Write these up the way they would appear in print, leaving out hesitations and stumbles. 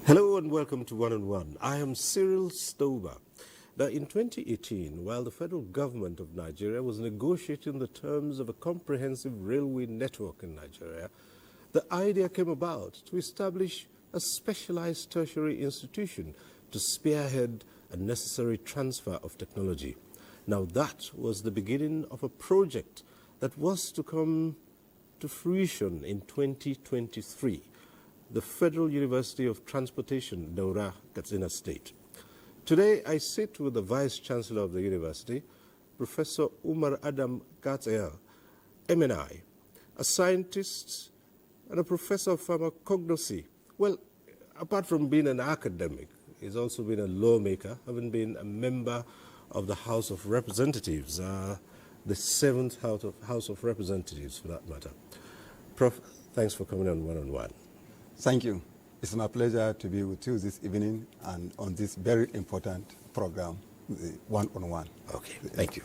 Hello and welcome to One on One. I am Cyril Stober. Now, in 2018, while the federal government of Nigeria was negotiating the terms of a comprehensive railway network in Nigeria, the idea came about to establish a specialized tertiary institution to spearhead a necessary transfer of technology. Now, that was the beginning of a project that was to come to fruition in 2023. The Federal University of Transportation, Daura, Katsina State. Today, I sit with the Vice Chancellor of the university, Professor Umar Adam Gatsel, MNI, a scientist and a professor of pharmacognosy. Well, apart from being an academic, he's also been a lawmaker, having been a member of the House of Representatives, the seventh House of Representatives for that matter. Prof, thanks for coming on One on One. Thank you. It's my pleasure to be with you this evening and on this very important program, One on One. Okay, thank you.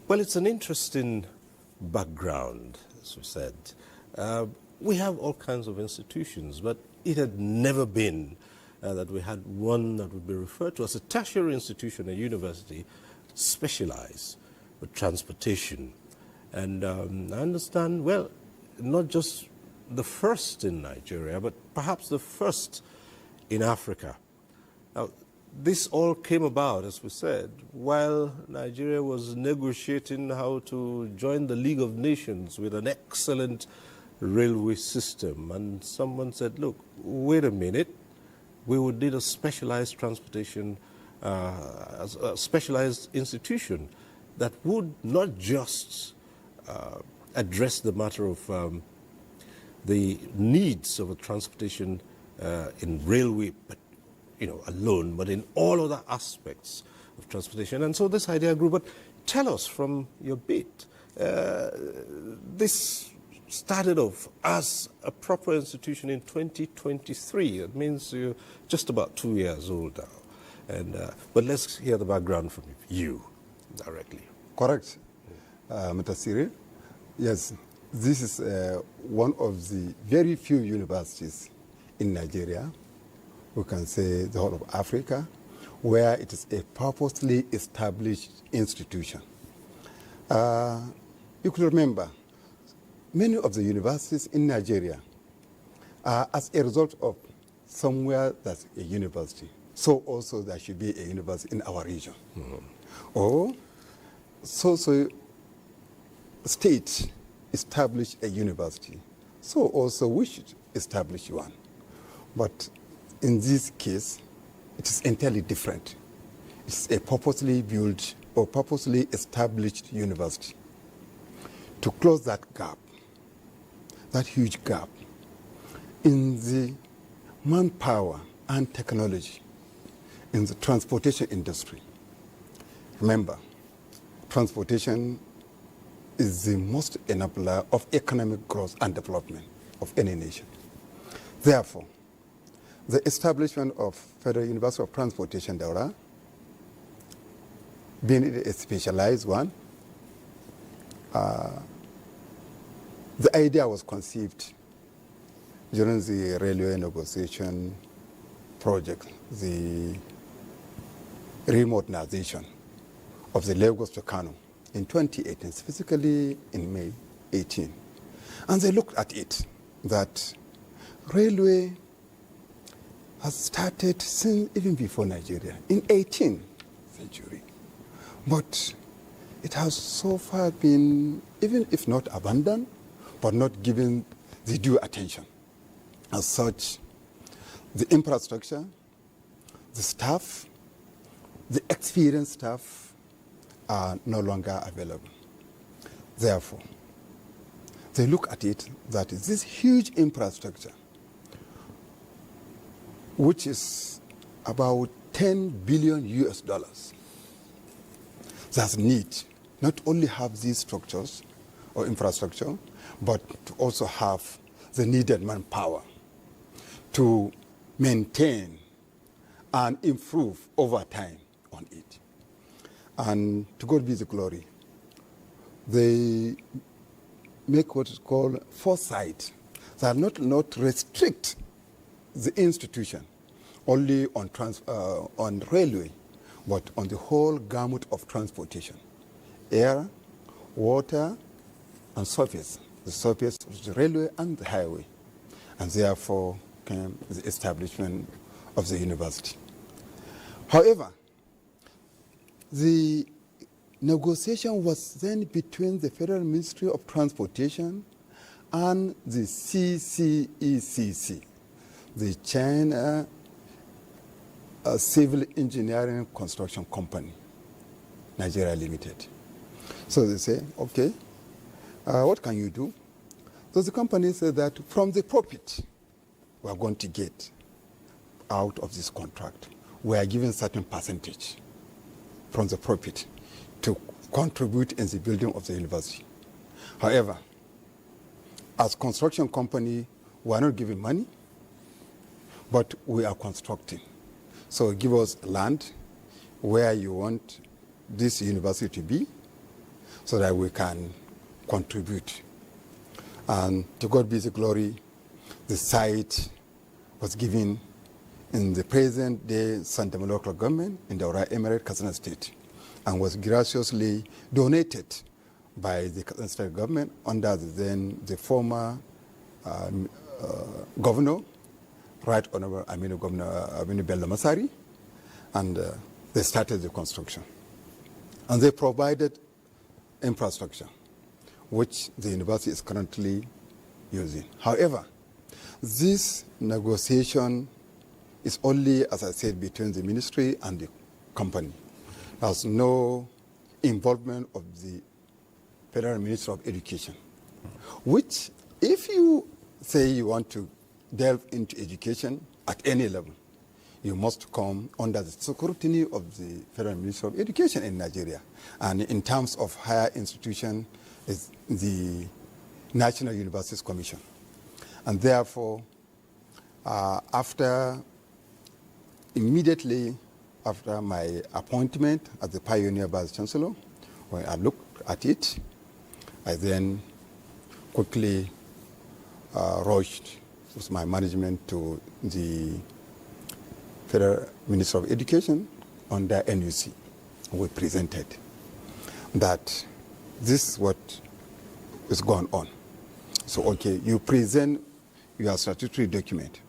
Well, it's an interesting background, as we said. We have all kinds of institutions, but it had never been that we had one that would be referred to as a tertiary institution, a university, specialized with transportation. And I understand, well, not just the first in Nigeria, but perhaps the first in Africa. Now, this all came about, as we said, while Nigeria was negotiating how to join the League of Nations with an excellent railway system. And someone said, look, wait a minute, we would need a specialized transportation, a specialized institution that would not just address the matter of the needs of a transportation in railway, but alone, but in all other aspects of transportation. And so this idea grew. But tell us from your bit, this started off as a proper institution in 2023. That means you're just about 2 years old now. And but let's hear the background from you directly. Correct, Mr. Cyril. Yes. This is one of the very few universities in Nigeria, we can say the whole of Africa, where it is a purposely established institution. You could remember, many of the universities in Nigeria are as a result of somewhere that's a university. So also there should be a university in our region. Mm-hmm. Or so state establish a university, so also we should establish one. But in this case, it is entirely different. It's a purposely built or purposely established university to close that gap, that huge gap in the manpower and technology in the transportation industry. Remember, transportation is the most enabler of economic growth and development of any nation. Therefore, the establishment of Federal University of Transportation, Daura, being a specialized one, the idea was conceived during the railway negotiation project, the remodernization of the Lagos to Kano in 2018, specifically in May 18. And they looked at it, that railway has started since even before Nigeria, in 18th century. But it has so far been, even if not abandoned, but not given the due attention. As such, the infrastructure, the staff, the experienced staff, are no longer available. Therefore, they look at it that this huge infrastructure, which is about 10 billion US dollars, that's need not only have these structures or infrastructure, but to also have the needed manpower to maintain and improve over time on it. And to God be the glory. They make what is called foresight, that not restrict the institution, only on railway, but on the whole gamut of transportation: air, water, and surface. The surface was the railway and the highway, and therefore came the establishment of the university. However, the negotiation was then between the Federal Ministry of Transportation and the CCECC, the China Civil Engineering Construction Company, Nigeria Limited. So they say, okay, what can you do? So the company said that from the profit we are going to get out of this contract, we are given certain percentage from the profit to contribute in the building of the university. However, as construction company, we are not giving money, but we are constructing. So give us land where you want this university to be so that we can contribute. And to God be the glory, the site was given in the present day Santama local government in the Ora Emirate, Katsina State, and was graciously donated by the Katsina State government under the former governor, Right Honorable Aminu Bello Masari, and they started the construction. And they provided infrastructure, which the university is currently using. However, this negotiation is only, as I said, between the ministry and the company. There's no involvement of the Federal Minister of Education, which, if you say you want to delve into education at any level, you must come under the scrutiny of the Federal Minister of Education in Nigeria. And in terms of higher institution, is the National Universities Commission. And therefore, immediately after my appointment as the Pioneer Vice Chancellor, when I looked at it, I then quickly rushed with my management to the Federal Minister of Education under NUC. We presented that this is what is going on. So, okay, you present your statutory document.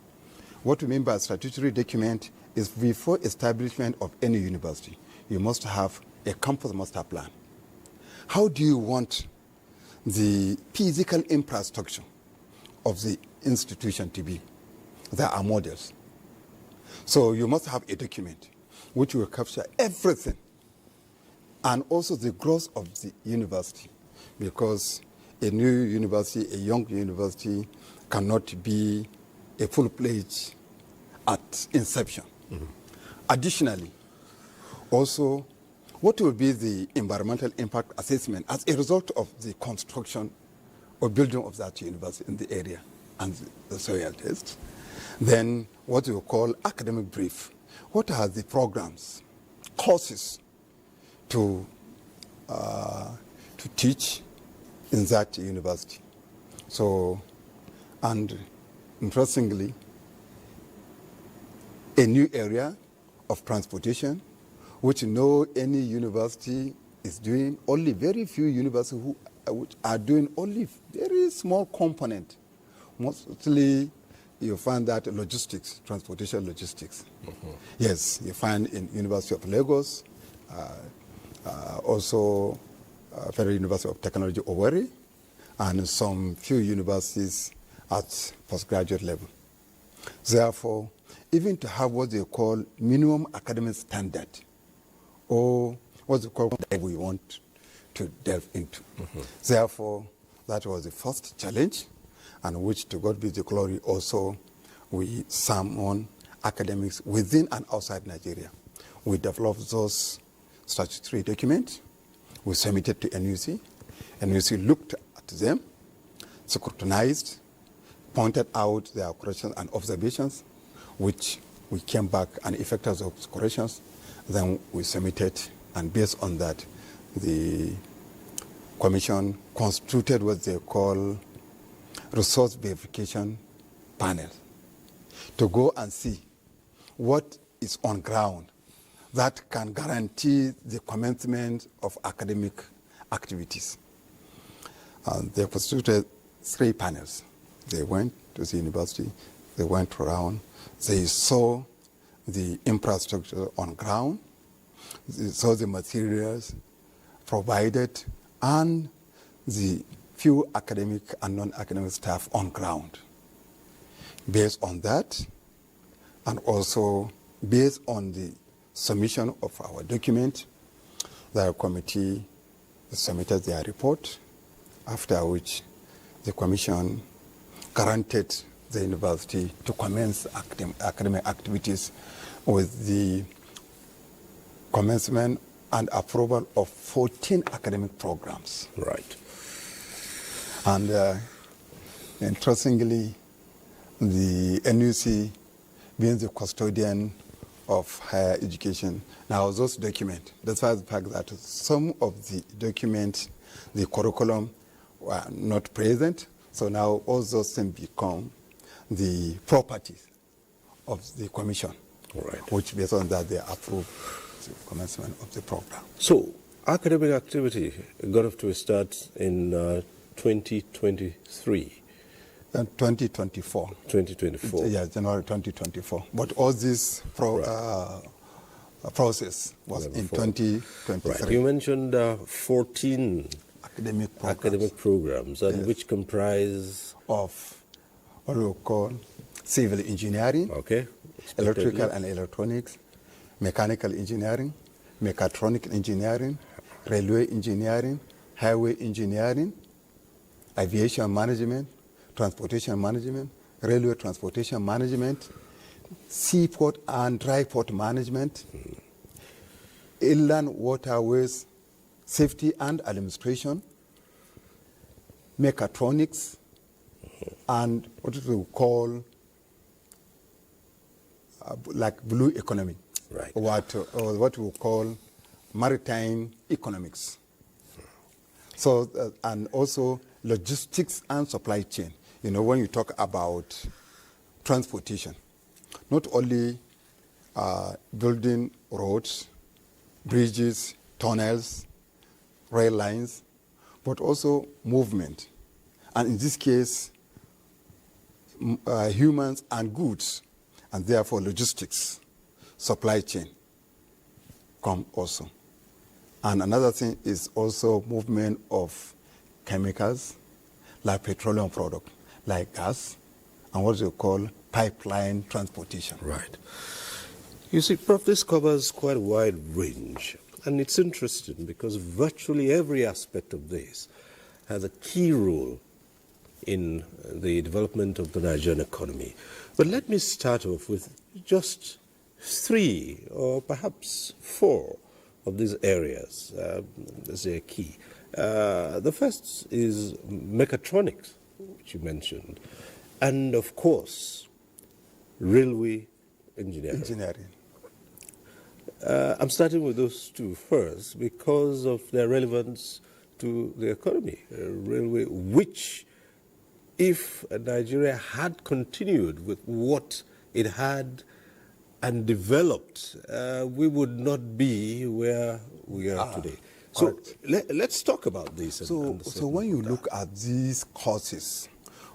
What we mean by statutory document is before establishment of any university, you must have a campus master plan. How do you want the physical infrastructure of the institution to be? There are models. So you must have a document which will capture everything, and also the growth of the university, because a new university, a young university, cannot be a full-fledged at inception. Mm-hmm. Additionally, also, what will be the environmental impact assessment as a result of the construction or building of that university in the area and the soil test? Then what we call academic brief. What are the programs, courses to teach in that university? So, and interestingly, a new area of transportation, which no any university is doing. Only very few universities which are doing only very small component. Mostly, you find that logistics, transportation logistics. Mm-hmm. Yes, you find in University of Lagos, also Federal University of Technology, Owerri, and some few universities at postgraduate level. Therefore, even to have what they call minimum academic standard, or what they call that we want to delve into. Mm-hmm. Therefore, that was the first challenge, and which, to God be the glory, also we summon academics within and outside Nigeria. We developed those statutory documents. We submitted to NUC. NUC looked at them, scrutinized, pointed out their corrections and observations, which we came back and effected those corrections. Then we submitted, and based on that, the commission constituted what they call resource verification panel to go and see what is on ground that can guarantee the commencement of academic activities. They constituted 3 panels. They went to the university, they went around, they saw the infrastructure on ground, they saw the materials provided, and the few academic and non-academic staff on ground. Based on that, and also based on the submission of our document, the committee submitted their report, after which the commission granted the university to commence academic activities with the commencement and approval of 14 academic programs. Right. And interestingly, the NUC, being the custodian of higher education, now those documents, despite the fact that some of the documents, the curriculum, were not present, so now all those things become the properties of the commission, Right. which based on that they approve the commencement of the program. So, academic activity got off to a start in 2023. 2024. 2024. Yeah, January 2024. But all this process was in 2023. Right. You mentioned 14 academic programs, and Yes. which comprise Of what we call civil engineering, okay, electrical and electronics, mechanical engineering, mechatronic engineering, railway engineering, highway engineering, aviation management, transportation management, railway transportation management, seaport and dry port management, inland waterways, safety and administration, mechatronics, and what we call like blue economy, Right. or what we call maritime economics. So, and also logistics and supply chain. You know, when you talk about transportation, not only building roads, bridges, tunnels, rail lines, but also movement. And in this case, humans and goods, and therefore logistics, supply chain come also. And another thing is also movement of chemicals, like petroleum product, like gas, and what you call pipeline transportation. Right. You see, Prof, this covers quite a wide range. And it's interesting because virtually every aspect of this has a key role in the development of the Nigerian economy. But let me start off with just 3 or perhaps 4 of these areas as a key. The first is mechatronics, which you mentioned, and of course, railway engineering. I'm starting with those 2 first because of their relevance to the economy. Railway, which, if Nigeria had continued with what it had and developed, we would not be where we are today. So let's talk about this. So when you look at these causes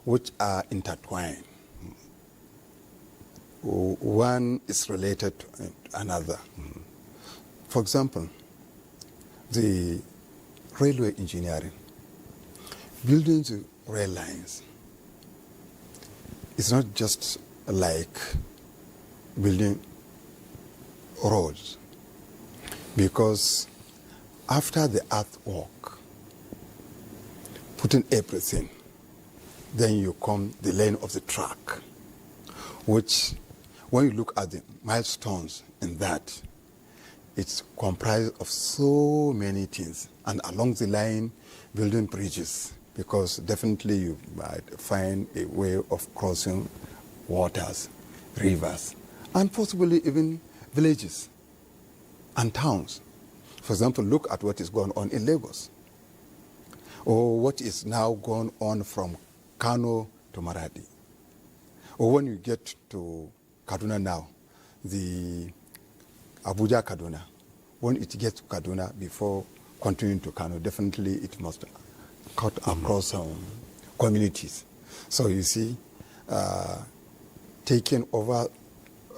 which are intertwined, one is related to another. For example, the railway engineering, building the rail lines, it's not just like building roads, because after the earthwork, putting everything, then you come the lane of the track, which when you look at the milestones in that, it's comprised of so many things. And along the line, building bridges, because definitely you might find a way of crossing waters, rivers, and possibly even villages and towns. For example, look at what is going on in Lagos, or what is now going on from Kano to Maradi. Or when you get to Kaduna now, the Abuja Kaduna. When it gets to Kaduna, before continuing to Kano, definitely it must cut across communities. So you see, taking over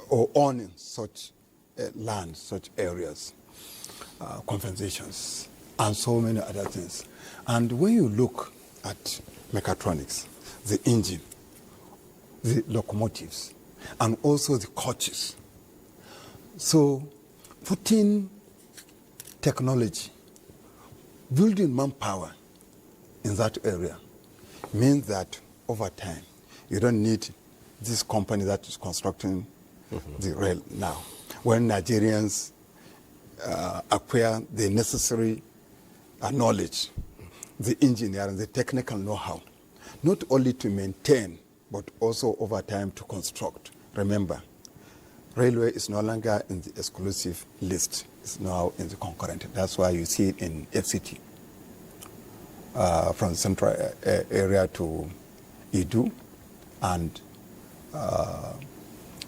or owning such land, such areas, compensations, and so many other things. And when you look at mechatronics, the engine, the locomotives, and also the coaches, so putting technology, building manpower in that area means that over time, you don't need this company that is constructing the rail now. When Nigerians acquire the necessary knowledge, the engineering, the technical know-how, not only to maintain, but also over time to construct. Remember, railway is no longer in the exclusive list. It's now in the concurrent. That's why you see it in FCT, from the central area to Idu and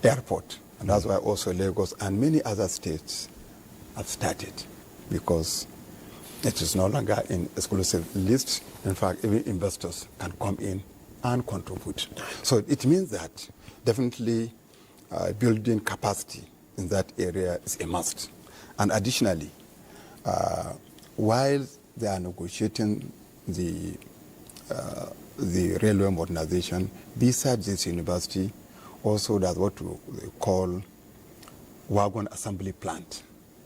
airport. And that's why also Lagos and many other states have started, because it is no longer in exclusive list. In fact, even investors can come in and contribute. So it means that definitely building capacity in that area is a must. And additionally, while they are negotiating the railway modernization, besides this university, also there's what we call wagon assembly plant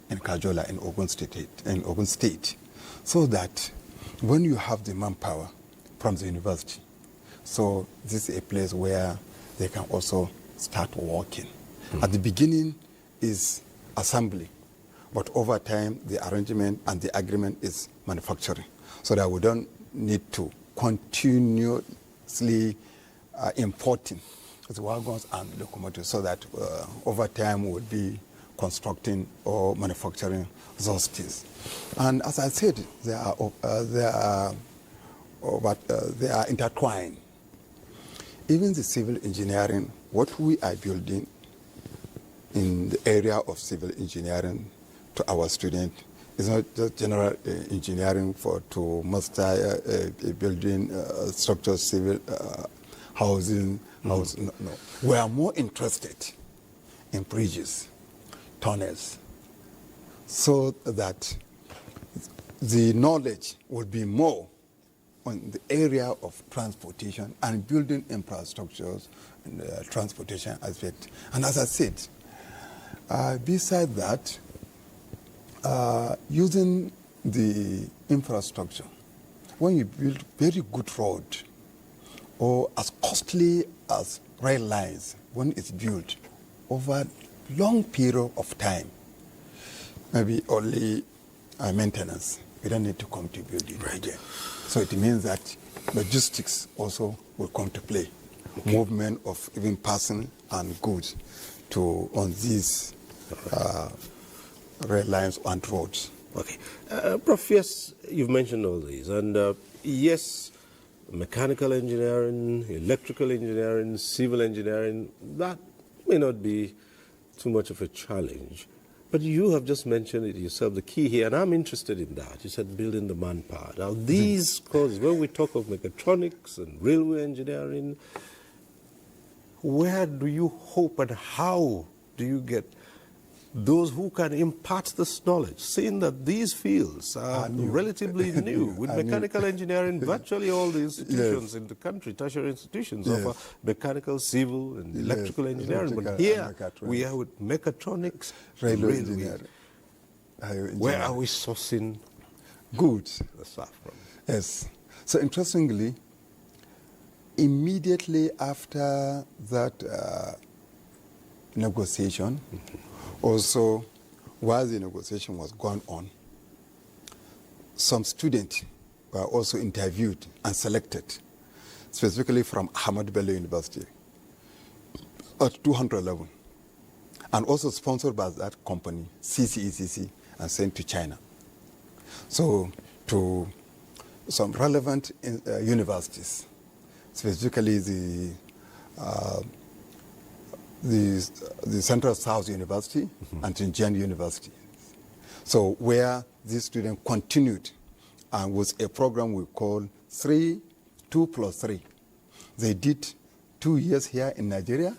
in Kajola in Ogun State, so that when you have the manpower from the university, so this is a place where they can also start working. At the beginning is assembly, but over time the arrangement and the agreement is manufacturing, so that we don't need to continuously importing the wagons and locomotives, so that over time we'll be constructing or manufacturing those things. And as I said, they are intertwined. Even the civil engineering, what we are building in the area of civil engineering to our students is not just general engineering to master building structures, civil housing. No. We are more interested in bridges, tunnels, so that the knowledge will be more on the area of transportation and building infrastructures and transportation aspect. And as I said, beside that, using the infrastructure, when you build very good road, or as costly as rail lines, when it's built over long period of time, maybe only maintenance, we don't need to come to build it again. So it means that logistics also will come to play. Okay. Movement of even person and goods on these rail lines and roads. Okay. Prof, yes, you've mentioned all these. And yes, mechanical engineering, electrical engineering, civil engineering, that may not be too much of a challenge. But you have just mentioned it yourself, the key here, and I'm interested in that. You said building the manpower. Now, these courses, when we talk of mechatronics and railway engineering, where do you hope and how do you get those who can impart this knowledge, seeing that these fields are relatively new? With mechanical engineering, virtually all the institutions in the country, tertiary institutions, offer mechanical, civil, and electrical engineering. But here, we are with mechatronics, railway engineering. Where are we sourcing goods? The stuff from? Yes. So interestingly, immediately after that negotiation, also, while the negotiation was going on, some students were also interviewed and selected, specifically from Ahmadu Bello University at 200 level, and also sponsored by that company, CCECC, and sent to China. So to some relevant universities, specifically the the Central South University and Nigerian University. So where these students continued and was a program we call 2+3. They did 2 years here in Nigeria,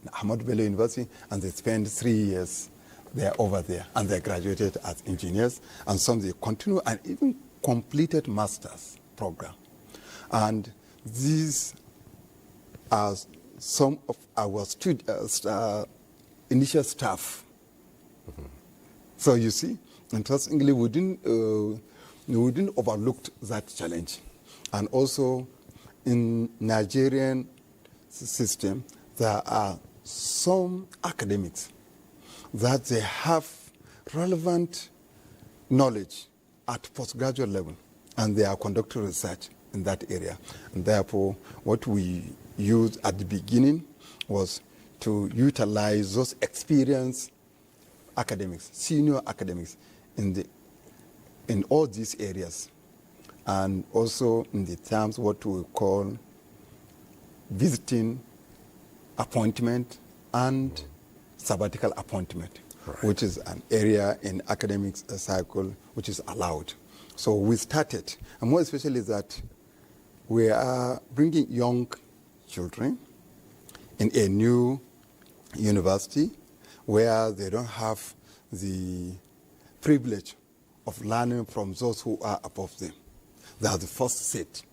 Ahmadu Bello University, and they spent 3 years there over there, and they graduated as engineers, and some they continue and even completed master's program. And these are some of our initial staff. So you see, interestingly, we didn't overlook that challenge. And also, in Nigerian system, there are some academics that they have relevant knowledge at postgraduate level, and they are conducting research in that area. And therefore, what we used at the beginning was to utilize those experienced academics, senior academics, in all these areas, and also in the terms what we call visiting appointment and sabbatical appointment, right, which is an area in academic cycle which is allowed. So we started, and more especially that we are bringing young children in a new university where they don't have the privilege of learning from those who are above them. They are the first set.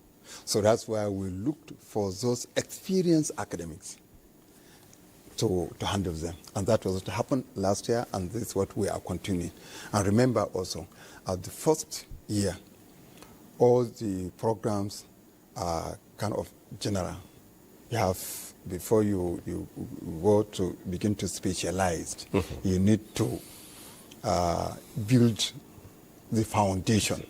So that's why we looked for those experienced academics to handle them. And that was what happened last year, and this is what we are continuing. And remember also, at the first year, all the programs are kind of general. You have, before you go to begin to specialize, you need to build the foundation,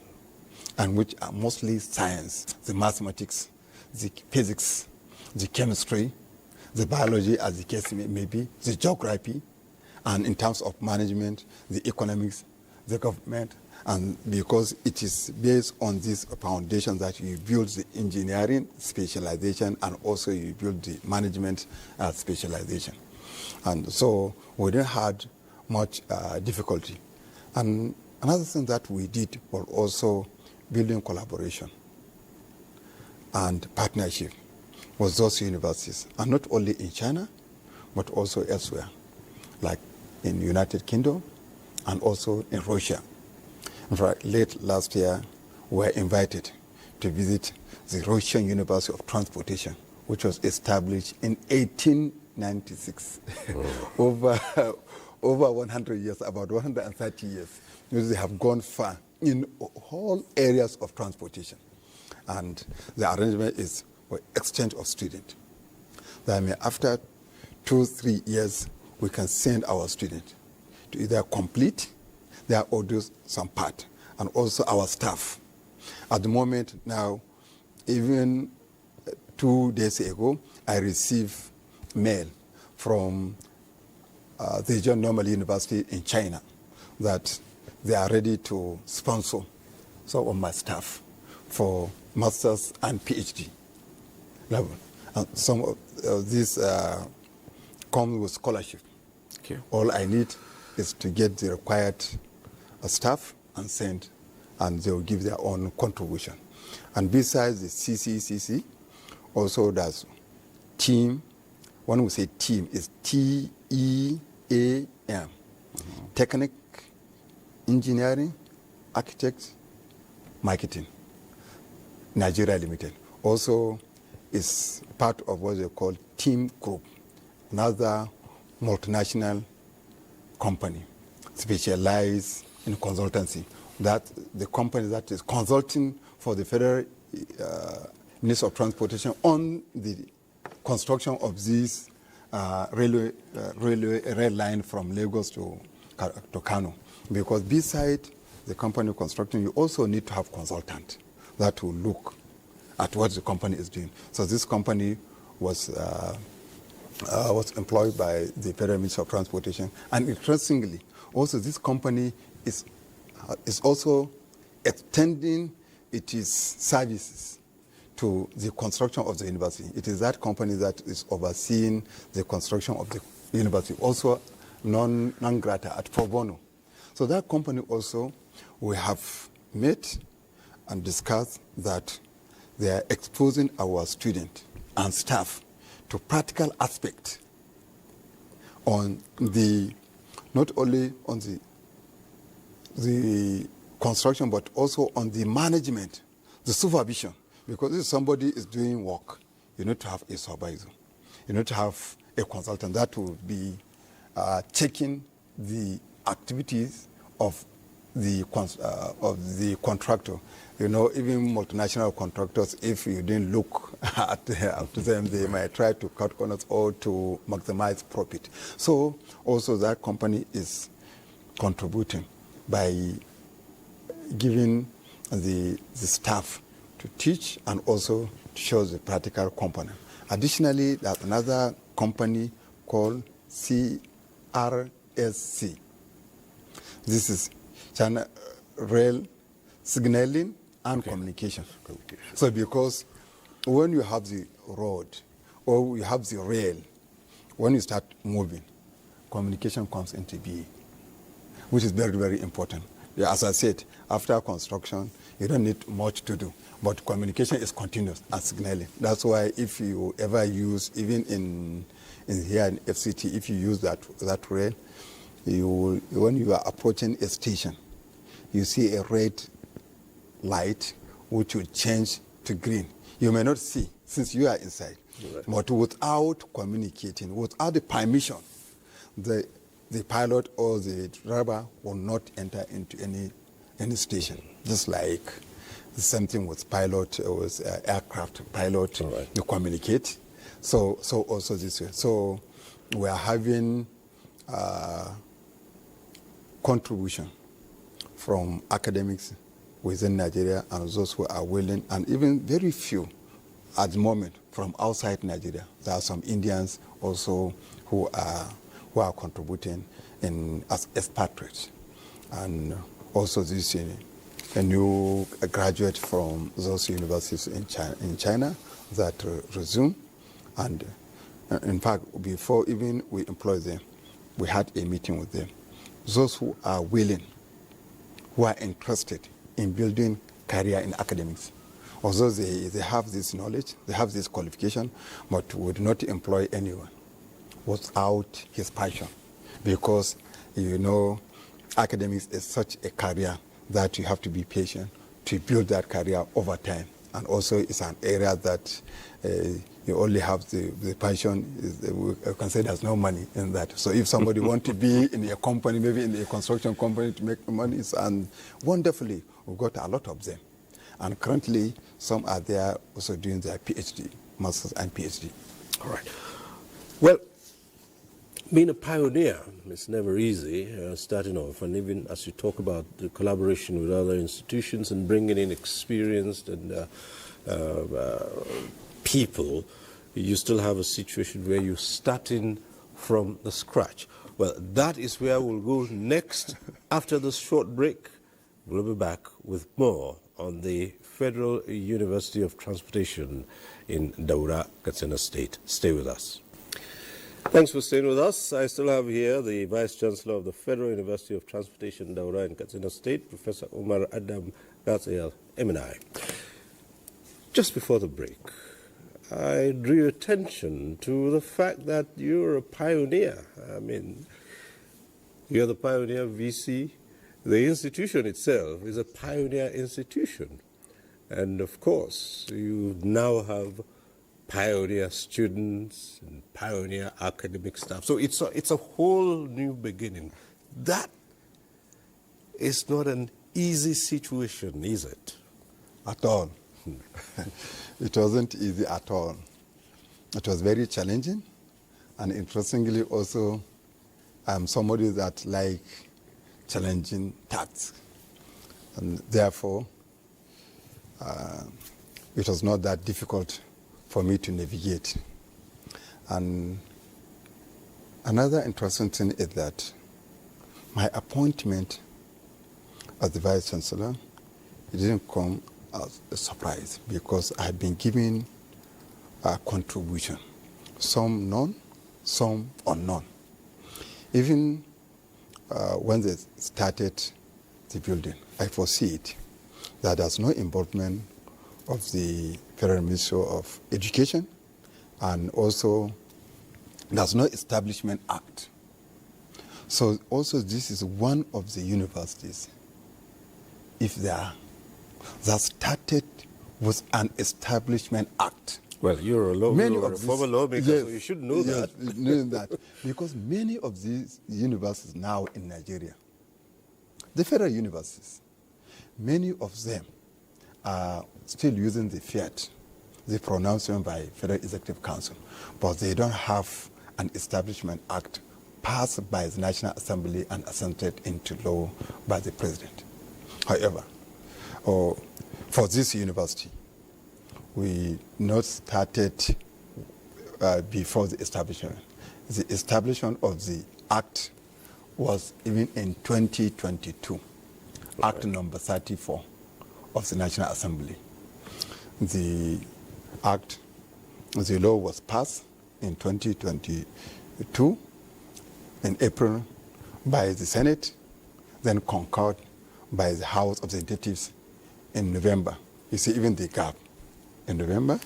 and which are mostly science, the mathematics, the physics, the chemistry, the biology, as the case may be, the geography, and in terms of management, the economics, the government, and because it is based on this foundation that you build the engineering specialization and also you build the management specialization. And so we didn't have much difficulty. And another thing that we did was also building collaboration and partnership with those universities, and not only in China, but also elsewhere, like in the United Kingdom and also in Russia. In fact, late last year, we were invited to visit the Russian University of Transportation, which was established in 1896, over 100 years, about 130 years. They have gone far in all areas of transportation. And the arrangement is for exchange of students. That means after 2-3 years, we can send our students to either complete their or do some part, and also our staff. At the moment now, even 2 days ago, I received mail from the John Normal University in China that they are ready to sponsor some of my staff for master's and PhD level. And some of these come with scholarship. Okay. All I need is to get the required staff and send, and they will give their own contribution. And besides the CCCC, also does team. When we say team, it's TEAM, Technic, Engineering, Architect, Marketing, Nigeria Limited. Also is part of what they call Team Group, another multinational company specialized in consultancy. That the company that is consulting for the Federal Ministry of Transportation on the construction of this rail line from Lagos to Kano. Because beside the company constructing, you also need to have consultant that will look at what the company is doing. So this company was employed by the Federal Ministry of Transportation. And interestingly, also this company is also extending its services to the construction of the university. It is that company that is overseeing the construction of the university, also non grata at pro bono. So that company also, we have met and discussed that they are exposing our students and staff to practical aspects on the, not only on the construction, but also on the management, the supervision. Because if somebody is doing work, you need to have a supervisor. You need to have a consultant that will be checking the activities of the contractor. You know, even multinational contractors, if you didn't look at them, they might try to cut corners or to maximize profit. So also that company is contributing by giving the staff to teach and also to show the practical component. Additionally, there's another company called CRSC. This is China Rail Signaling and Communication. So because when you have the road or you have the rail, when you start moving, communication comes into being, which is very, very important. As I said, after construction, you don't need much to do, but communication is continuous and signaling. That's why if you ever use, even in here in FCT, if you use that rail, when you are approaching a station, you see a red light which will change to green. You may not see since you are inside, right. But without communicating, without the permission, the pilot or the driver will not enter into any station. Just like the same thing with pilot or with aircraft pilot, right. You communicate. So also this way. So we are having contribution from academics within Nigeria and those who are willing, and even very few at the moment from outside Nigeria. There are some Indians also who are contributing as expatriates, and also this a new graduate from those universities in China that resume. And in fact, before even we employ them, we had a meeting with them. Those who are willing, who are interested in building career in academics, although they have this knowledge, they have this qualification, but would not employ anyone without his passion. Because, you know, academics is such a career that you have to be patient to build that career over time. And also it's an area that you only have the passion, you can say there's no money in that. So if somebody wants to be in a company, maybe in a construction company to make money, and wonderfully, we've got a lot of them. And currently, some are there also doing their PhD, Masters and PhD. All right. Well, being a pioneer is never easy, starting off, and even as you talk about the collaboration with other institutions and bringing in experienced and people, you still have a situation where you're starting from the scratch. Well, that is where we'll go next. After this short break, we'll be back with more on the Federal University of Transportation in Daura, Katsina State. Stay with us. Thanks for staying with us. I still have here the Vice Chancellor of the Federal University of Transportation, Daura in Katsina State, Professor Umar Adam Gatsiel, MNI. Just before the break, I drew your attention to the fact that you're a pioneer. I mean, you're the pioneer VC. The institution itself is a pioneer institution. And of course, you now have pioneer students and pioneer academic staff. So it's a whole new beginning. That is not an easy situation, is it? At all. It wasn't easy at all. It was very challenging, and interestingly also, I'm somebody that like challenging tasks, and therefore it was not that difficult for me to navigate. And another interesting thing is that my appointment as the Vice Chancellor, it didn't come a surprise because I've been giving a contribution, some known, some unknown. Even when they started the building, I foresee it, that there's no involvement of the Federal Ministry of Education, and also there's no Establishment Act. So also this is one of the universities, if there are, that started with an Establishment Act. Well, you're a former lawmaker, yes, so you should know that. Know that. Because many of these universities now in Nigeria, the federal universities, many of them are still using the fiat, the pronouncement by Federal Executive Council, but they don't have an Establishment Act passed by the National Assembly and assented into law by the President. However, for this university, we not started before the establishment. The establishment of the Act was even in 2022, Act number 34 of the National Assembly. The Act, the law was passed in 2022 in April by the Senate, then concurred by the House of Representatives in November. You see, even the gap in November,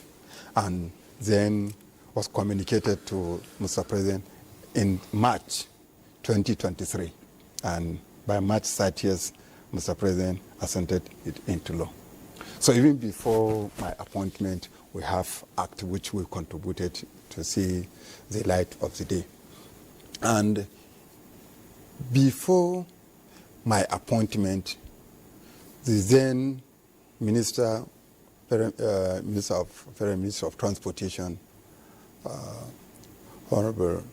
and then was communicated to Mr. President in March 2023. And by March 30th, Mr. President assented it into law. So even before my appointment, we have act which we contributed to see the light of the day. And before my appointment, the then Minister of Transportation, Honorable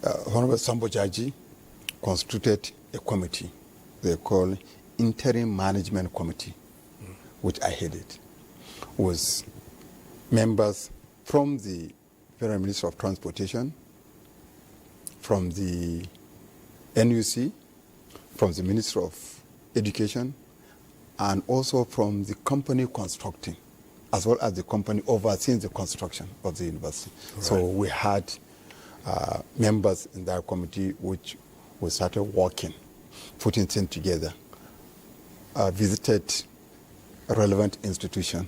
Sambojaji, constituted a committee they call Interim Management Committee, which I headed, with members from the Federal Ministry of Transportation, from the NUC, from the Ministry of Education, and also from the company constructing, as well as the company overseeing the construction of the university. Right. So we had members in that committee which we started working, putting things together, visited relevant institutions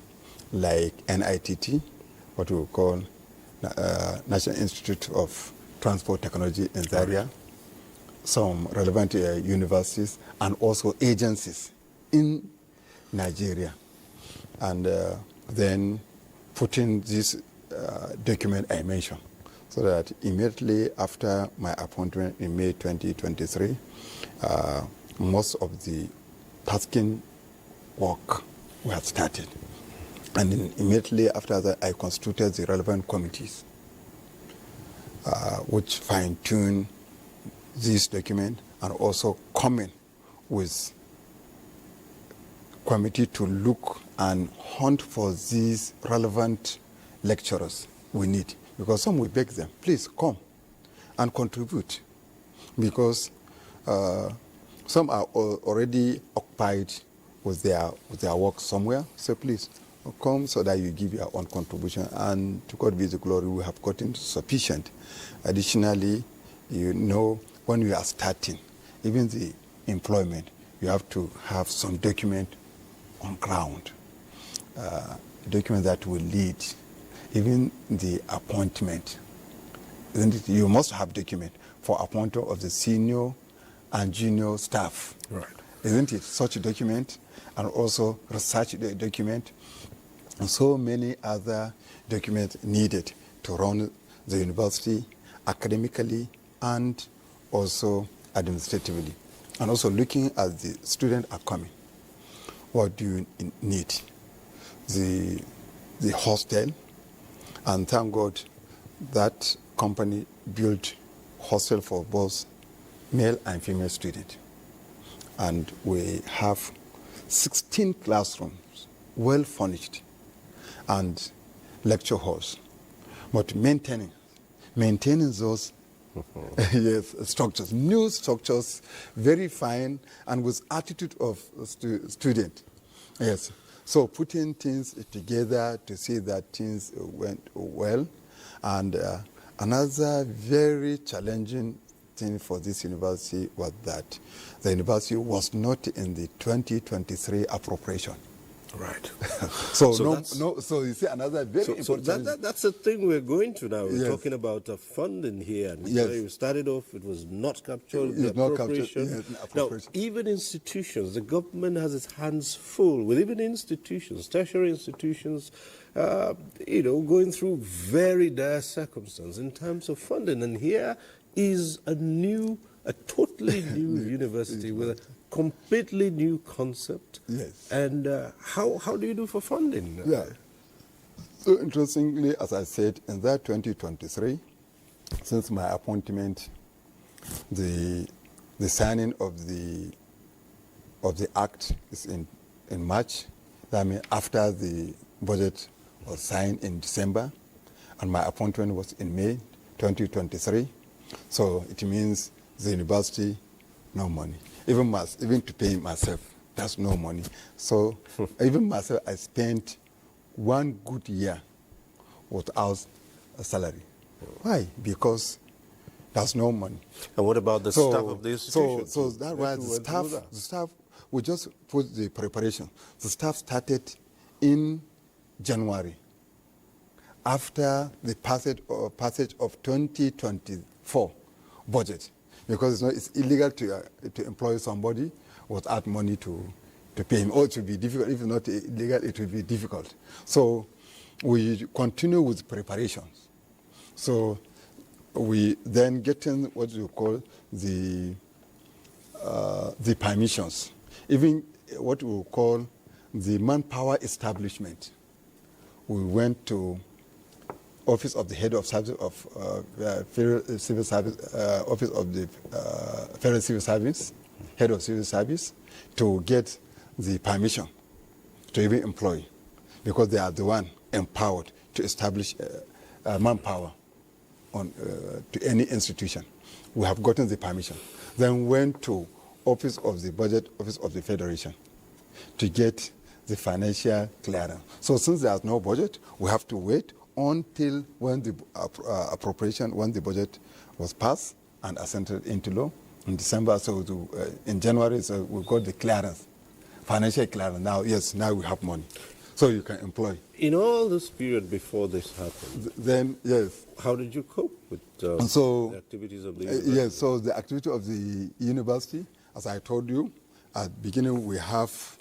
like NITT, what we call National Institute of Transport Technology in Zaria, some relevant universities, and also agencies in Nigeria. And then putting this document I mentioned, so that immediately after my appointment in May 2023, most of the tasking work was started. And then immediately after that, I constituted the relevant committees, which fine-tune this document, and also coming with committee to look and hunt for these relevant lecturers we need. Because some will beg them, please come and contribute. Because some are already occupied with their work somewhere. So please come so that you give your own contribution. And to God be the glory, we have gotten sufficient. Additionally, you know, when we are starting, even the employment, you have to have some document on ground, document that will lead, even the appointment. Isn't it? You must have document for appointment of the senior and junior staff. Right. Isn't it? Such a document, and also research document, and so many other documents needed to run the university academically and also administratively. And also looking at the students are coming. What do you need? The hostel, and thank God that company built hostel for both male and female students. And we have 16 classrooms, well furnished, and lecture halls. But maintaining those Yes, structures, new structures, very fine, and with attitude of student. Yes, so putting things together to see that things went well. And another very challenging thing for this university was that the university was not in the 2023 appropriation. Right. So you see another very So important. that's the thing we're going to now. We're Yes. talking about funding here. And Yes. you started off, it was not captured, It's the not captured, appropriation. yes, the Now, appropriation. even institutions, the government has its hands full with even institutions, tertiary institutions, going through very dire circumstances in terms of funding. And here is a totally new university with a completely new concept. Yes. And how do you do for funding? Yeah. So interestingly, as I said, in that 2023, since my appointment, the signing of the act is in March. That means after the budget was signed in December, and my appointment was in May 2023. So it means the university, no money. Even to pay myself, that's no money. So even myself, I spent 1 good year without a salary. Why? Because there's no money. And what about the staff of the institution? So that's why the staff, we just put the preparation. The staff started in January, after the passage of 2024 budget, because it's illegal to employ somebody without money to pay him. Or it will be difficult. If it's not illegal, it will be difficult. So we continue with preparations. So we then get in what you call the permissions, even what we call the manpower establishment. We went to Office of the Head of Service of Federal Civil Service, Office of the Federal Civil Service, Head of Civil Service, to get the permission to even employ, because they are the one empowered to establish manpower to any institution. We have gotten the permission. Then went to Office of the Budget, Office of the Federation, to get the financial clearance. So since there's no budget, we have to wait until when the appropriation, when the budget was passed and assented into law in December. So in January, so we got the clearance, financial clearance. Now, yes, now we have money, so you can employ. In all this period before this happened, Then yes. how did you cope with the activities of the university? Yes, so the activity of the university, as I told you, at the beginning we have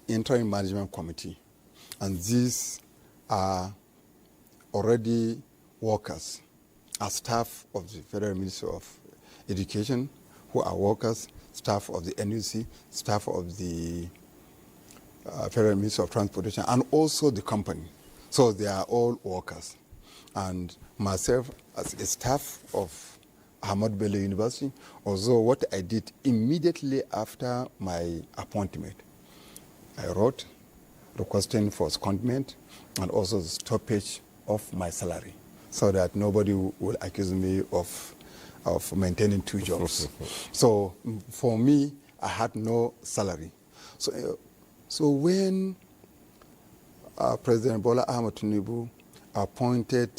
interim management committee, and these are already workers, are staff of the Federal Ministry of Education, who are workers, staff of the NUC, staff of the Federal Ministry of Transportation, and also the company. So they are all workers. And myself, as a staff of Ahmadu Bello University, although what I did immediately after my appointment, I wrote requesting for secondment and also the stoppage of my salary, so that nobody will accuse me of maintaining 2 jobs. So for me, I had no salary. So when President Bola Ahmed Tinubu appointed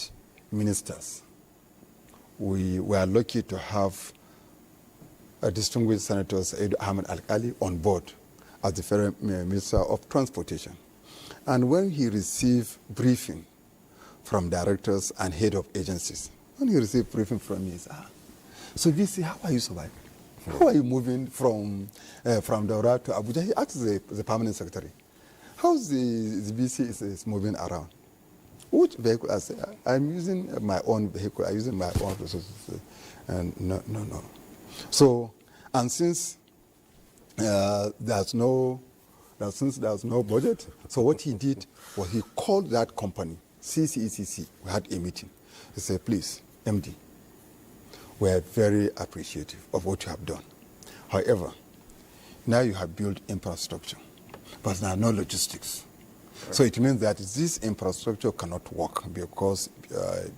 ministers, we were lucky to have a distinguished Senator Said Ahmed Al-Ali on board as the Federal Minister of Transportation. And when he received briefing from directors and head of agencies, when he received briefing from me, he said, so VC, how are you surviving? How are you moving from Daura to Abuja? He asked the permanent secretary, how's the VC is moving around? Which vehicle? I said, I'm using my own vehicle. I'm using my own resources. And no. So, and since there's no budget, so what he did was he called that company, CCECC. We had a meeting. He said, please, MD, we are very appreciative of what you have done. However, now you have built infrastructure, but there are no logistics. Right. So it means that this infrastructure cannot work, because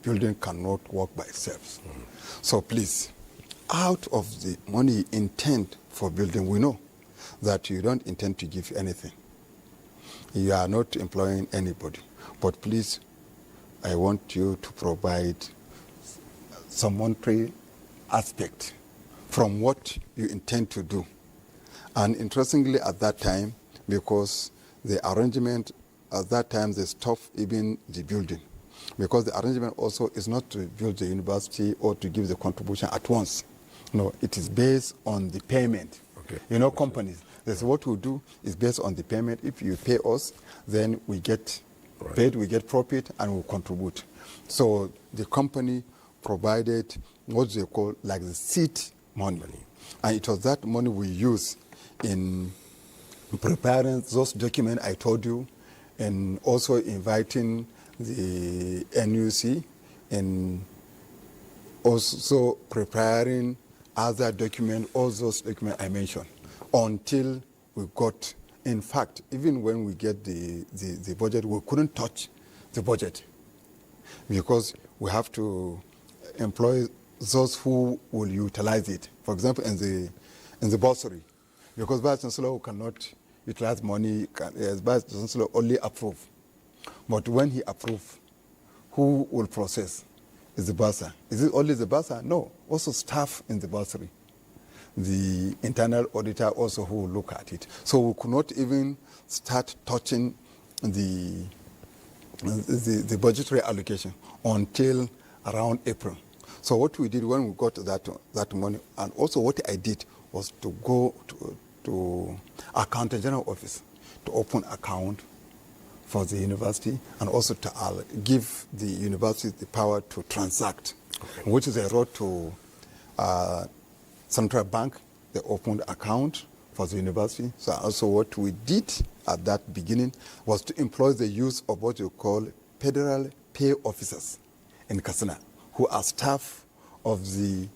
building cannot work by itself. Mm-hmm. So please, out of the money you intend for building, we know that you don't intend to give anything. You are not employing anybody. But please, I want you to provide some monetary aspect from what you intend to do. And interestingly, at that time, because the arrangement at that time, they stopped even the building. Because the arrangement also is not to build the university or to give the contribution at once. No, it is based on the payment. Okay. You know, companies, that's what we do is based on the payment. If you pay us, then we get paid, we get profit, and we contribute. So the company provided what they call like the seed money. And it was that money we use in preparing those documents I told you, and also inviting the NUC, and also preparing other documents, all those documents I mentioned, until we got, in fact, even when we get the budget, we couldn't touch the budget because we have to employ those who will utilize it. For example, in the bursary, because Vice Chancellor cannot utilize money, Vice Chancellor only approve. But when he approves, who will process? Is the bursar. Is it only the bursar? No, also staff in the bursary. The internal auditor also who will look at it. So we could not even start touching the budgetary allocation until around April. So what we did when we got that money, and also what I did was to go to Accountant General Office to open account for the university, and also to give the university the power to transact, which is I wrote to Central Bank. They opened account for the university. So also what we did at that beginning was to employ the use of what you call federal pay officers in Katsina, who are staff of the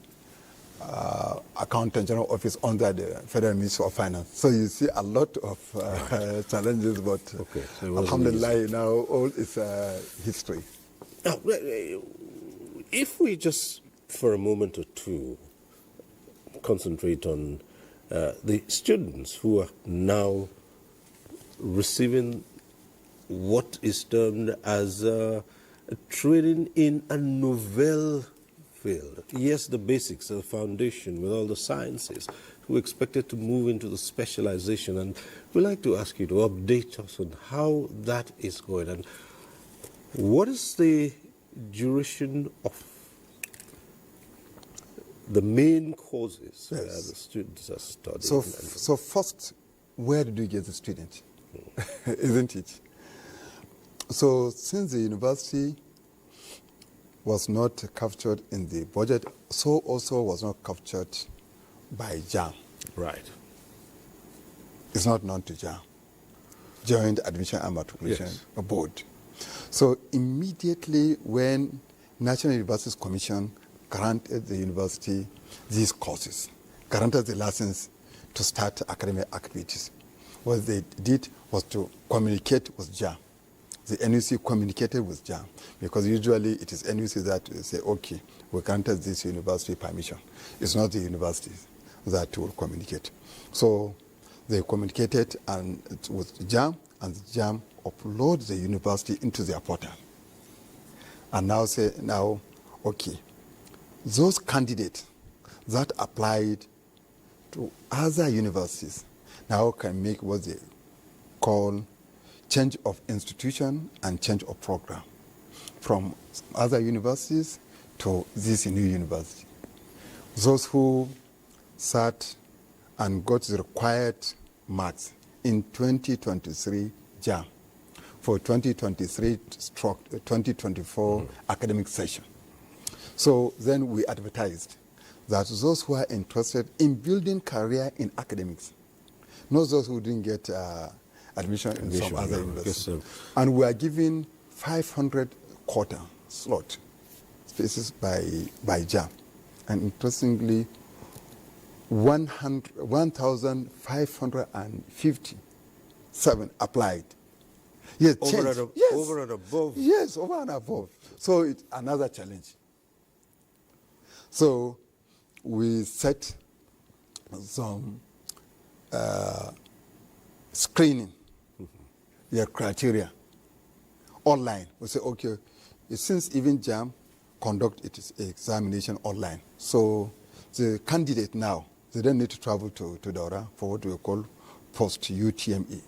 Accountant General Office under the Federal Ministry of Finance. So you see a lot of challenges, but so alhamdulillah, now all is history. Now, if we just, for a moment or two, concentrate on the students who are now receiving what is termed as training in a novel field. Yes, the basics, the foundation with all the sciences, who expected to move into the specialization. And we'd like to ask you to update us on how that is going. And what is the duration of the main courses the students are studying? So first, where did we get the student? Isn't it? So since the university was not captured in the budget, so also was not captured by JAM. Right. It's not known to JAM, Joint Admission and Matriculation Board. So immediately when National Universities Commission granted the university these courses, granted the license to start academic activities, what they did was to communicate with JAM. The NUC communicated with JAM, because usually it is NUC that say, okay, we granted this university permission. It's not the universities that will communicate. So they communicated with JAM, and JAM upload the university into their portal. And now say, okay, those candidates that applied to other universities now can make what they call change of institution and change of program from other universities to this new university. Those who sat and got the required marks in 2023 JAM for 2023/2024 academic session. So then we advertised that those who are interested in building career in academics, not those who didn't get admission in some other university. Yes, and we are giving 500 quota slot spaces by JAM. And interestingly, 1,557 applied. Yes, over and above. Yes, over and above. So it's another challenge. So we set some screening criteria online. We say, okay, since even JAM conduct its examination online, so the candidate now, they don't need to travel to Daura for what we call post-UTME,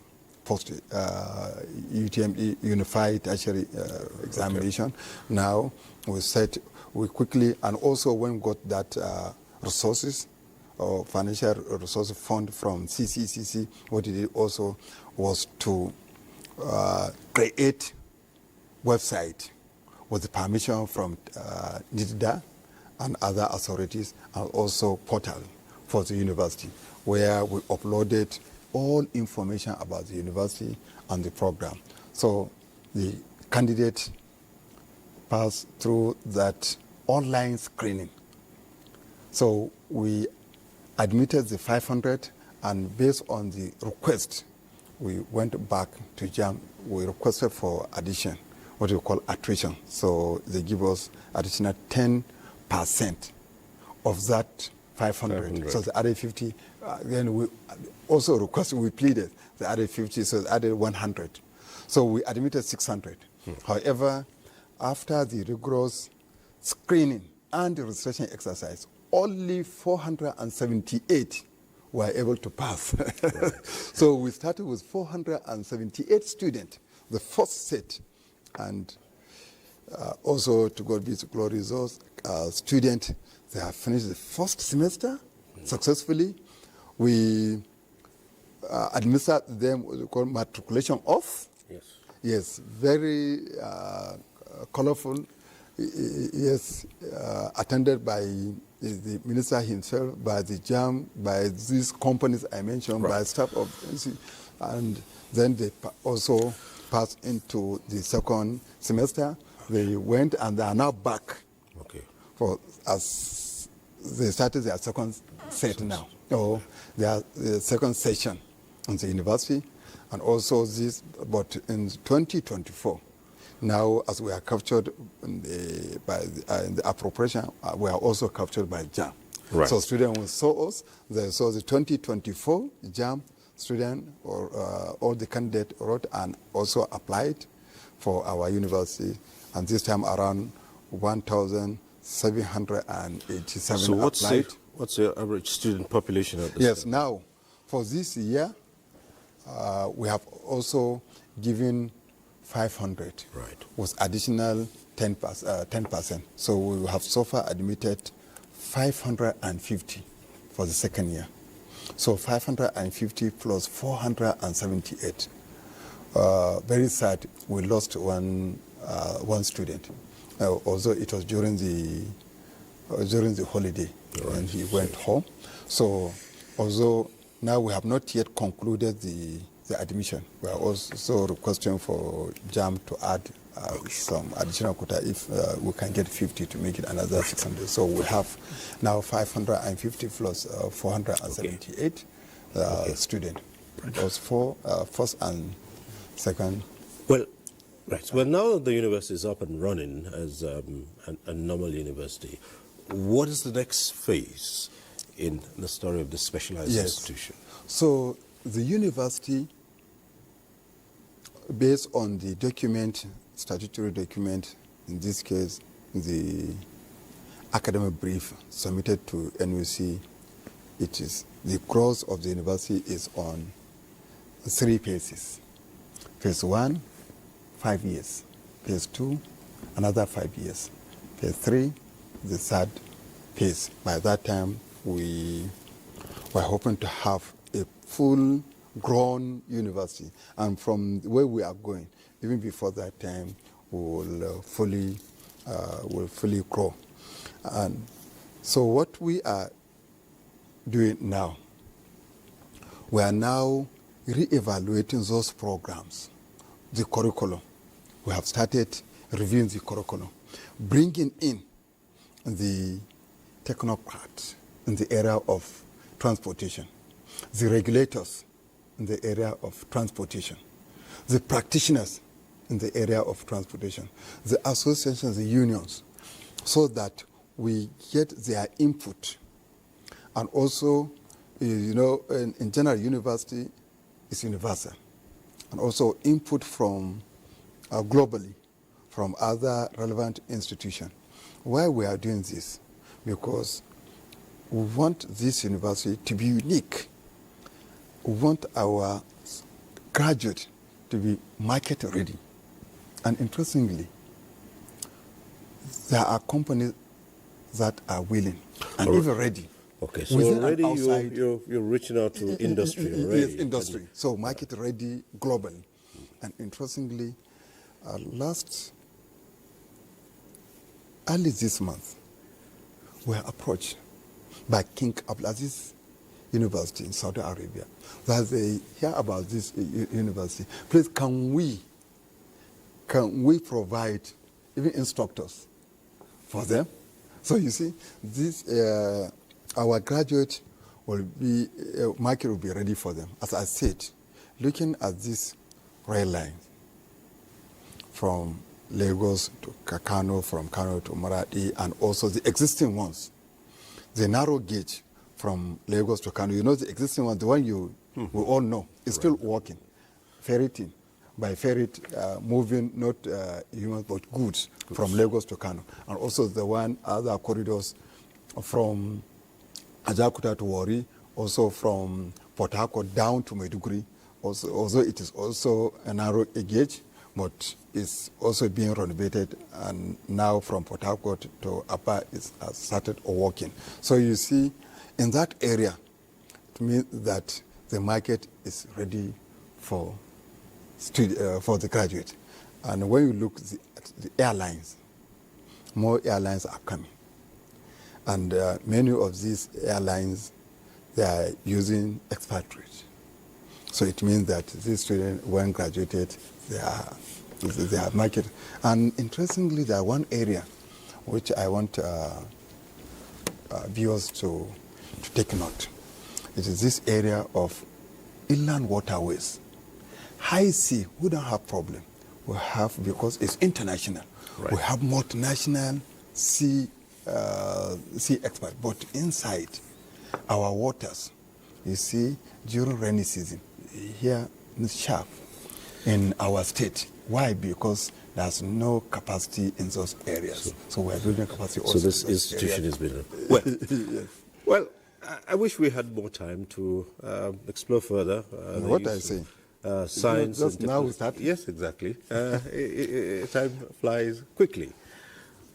post-UTME Unified Tertiary Examination. Okay. Now we quickly, and also when we got that resources, or financial resource fund from CCCC, what it did also was to create website with the permission from NIDDA and other authorities, and also portal for the university, where we uploaded all information about the university and the program. So the candidate passed through that online screening. So we admitted the 500, and based on the request, we went back to JAM. We requested for addition, what we call attrition. So they give us additional 10% of that 500. So the added 50, then we also requested, we pleaded the added 50, so the added 100. So we admitted 600. However, after the rigorous screening and the registration exercise, only 478 were able to pass. Right. So we started with 478 students, the first set, and also to God be the glory, those students, they have finished the first semester successfully. We administered them what we call matriculation off. Yes. Yes, very colorful. Yes, attended by the minister himself, by the JAM, by these companies I mentioned, right, by staff of, and then they also passed into the second semester. They went and they are now back. Okay. For as they started their second set now, or their second session in the university, and also this. But in 2024. Now, as we are captured in the appropriation, we are also captured by JAM. Right. So students will saw us. They saw the 2024 JAM student, or all the candidate wrote and also applied for our university. And this time around 1,787 so applied. What's the average student population at this Yes, time? now, for this year, we have also given 500, right, with additional 10%. So we have so far admitted 550 for the second year. So 550 plus 478. Very sad, we lost one student. Although it was during the holiday, right, when he went home. So although now we have not yet concluded the admission, we are also requesting for JAM to add some additional quota if we can get 50 to make it another 600. So we have now 550 plus 478 students. Those four, first and second. Well, right. Well, now the university is up and running as a normal university, what is the next phase in the story of the specialized institution? So the university, based on the document, statutory document, in this case, the academic brief submitted to NUC, it is the growth of the university is on 3 phases. Phase 1, 5 years. Phase 2, another 5 years. Phase 3, the third phase. By that time, we were hoping to have a full-grown university, and from where we are going, even before that time, we will fully grow. And so, what we are doing now, we are now re-evaluating those programs, the curriculum. We have started reviewing the curriculum, bringing in the technocrats in the area of transportation, the regulators in the area of transportation, the practitioners in the area of transportation, the associations, the unions, so that we get their input. And also, in general, university is universal. And also input from globally, from other relevant institutions. Why we are doing this? Because we want this university to be unique. We want our graduate to be market ready. And interestingly, there are companies that are willing and even ready. Okay, so already you're reaching out to industry already. Yes, industry. So market ready globally. And interestingly, early this month, we were approached by King Abdulaziz University in Saudi Arabia. That they hear about this university. Please, can we provide even instructors for them? So you see, this our graduate will be market will be ready for them. As I said, looking at this rail line from Lagos to Kano, from Kano to Maradi, and also the existing ones, the narrow gauge from Lagos to Kano. The existing one, the one we all know, is still working, ferreting. By ferret, moving not humans but goods from Lagos to Kano, and also the other corridors from Ajakuta to Warri, also from Port Harcourt down to Maiduguri. Although it is also a narrow gauge, but it's also being renovated, and now from Port Harcourt to Apa has started working. So you see, in that area, it means that the market is ready for the graduate. And when you look at the airlines, more airlines are coming. And many of these airlines, they are using expatriates. So it means that these students, when graduated, they are market. And interestingly, there are one area which I want viewers to take note. It is this area of inland waterways. High sea, we don't have problem. We have, because it's international. Right. We have multinational sea experts. But inside our waters, you see, during rainy season, here in sharp in our state. Why? Because there's no capacity in those areas. So we're building capacity also. So this institution has been... Well, yes. Well, I wish we had more time to explore further. What I say. Science just now we start. Yes, exactly. Time flies quickly.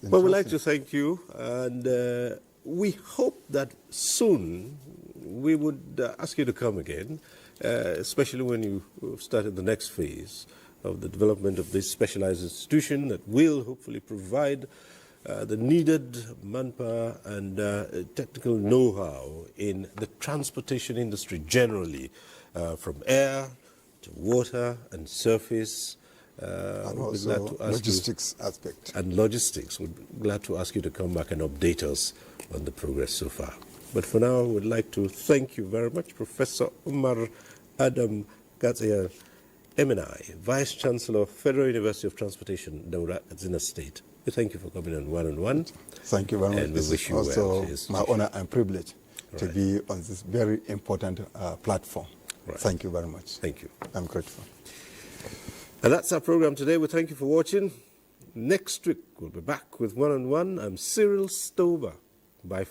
But we'd like to thank you, and we hope that soon we would ask you to come again, especially when you started the next phase of the development of this specialized institution that will hopefully provide the needed manpower and technical know-how in the transportation industry generally, from air to water and surface. And also logistics aspect. And logistics. We're glad to ask you to come back and update us on the progress so far. But for now, we'd like to thank you very much, Professor Umar Adam Gatsiya, MNI, Vice Chancellor, Federal University of Transportation, Daura, Katsina State. We thank you for coming on One-on-One. Thank you very much. And we wish you also well. my honor and privilege to be on this very important platform. Right. Thank you very much. Thank you. I'm grateful. And that's our program today. We thank you for watching. Next week, we'll be back with One-on-One. I'm Cyril Stover. Bye.